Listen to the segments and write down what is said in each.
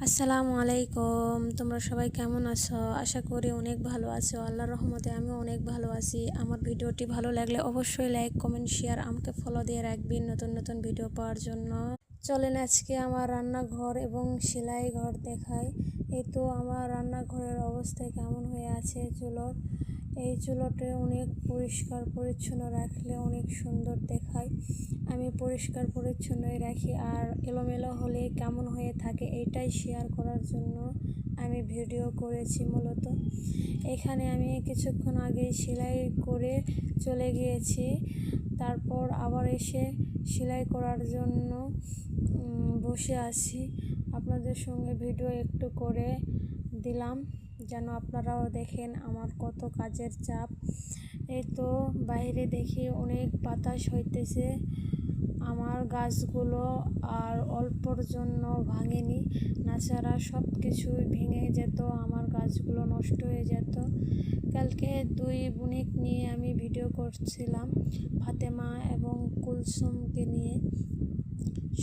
আসসালামু আলাইকুম। তোমরা সবাই কেমন আছো? আশা করি অনেক ভালো আছো। আল্লাহর রহমতে আমিও অনেক ভালো আছি। আমার ভিডিওটি ভালো লাগলে অবশ্যই লাইক, কমেন্ট, শেয়ার, আমাকে ফলো দিয়ে রাখবেন নতুন নতুন ভিডিও পাওয়ার জন্য। চলেন আজকে আমার রান্নাঘর এবং সেলাই ঘর দেখাই। এই তো আমার রান্নাঘরের অবস্থা কেমন হয়ে আছে চুলোর। এই চুলোতে অনেক পরিষ্কার পরিচ্ছন্ন রাখলে অনেক সুন্দর দেখায়। আমি পরিষ্কার পরিচ্ছন্নই রাখি, আর এলোমেলো হলে কেমন হয়ে থাকে এইটাই শেয়ার করার জন্য আমি ভিডিও করেছি মূলত। এখানে আমি কিছুক্ষণ আগে সেলাই করে চলে গিয়েছি, তারপর আবার এসে সেলাই করার জন্য বসে আছি। আপনাদের সঙ্গে ভিডিও একটু করে দিলাম যেন আপনারাও দেখেন আমার কত কাজের চাপ। এই তো বাইরে দেখি অনেক বাতাস হইতেছে। আমার গাছগুলো আর অল্পর জন্য ভাঙেনি, নাছাড়া সব কিছুই ভেঙে যেত, আমার গাছগুলো নষ্ট হয়ে যেত। কালকে দুই বোনিক নিয়ে আমি ভিডিও করছিলাম, ফাতেমা এবং কুলসুমকে নিয়ে।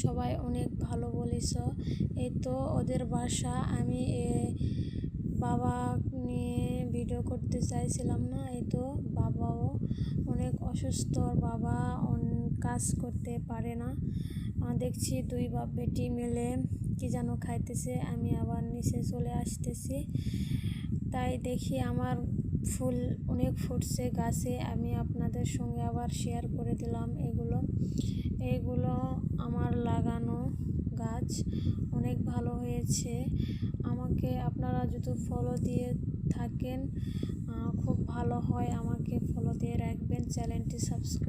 সবাই অনেক ভালো বলেছ। এই তো ওদের বাসা আমি বাবা নিয়ে ভিডিও করতে চাইছিলাম না। এই তো বাবাও অনেক অসুস্থ, বাবা কাজ করতে পারে না। দেখছি দুই বাপ বেটি মিলে কি যেন খাইতেছে। আমি আবার নিচে চলে আসতেছি, তাই দেখি আমার ফুল অনেক ফুটছে গাছে। আমি আপনাদের সঙ্গে আবার শেয়ার করে দিলাম। এগুলো আমার লাগানো গাছ, অনেক ভালো হয়েছে। আমাকে আপনারা যদি ফলো দিয়ে থাকেন খুব ভালো হয়, আমাকে ফলো দিয়ে রাখবেন, চ্যানেলটি সাবস্ক্রাইব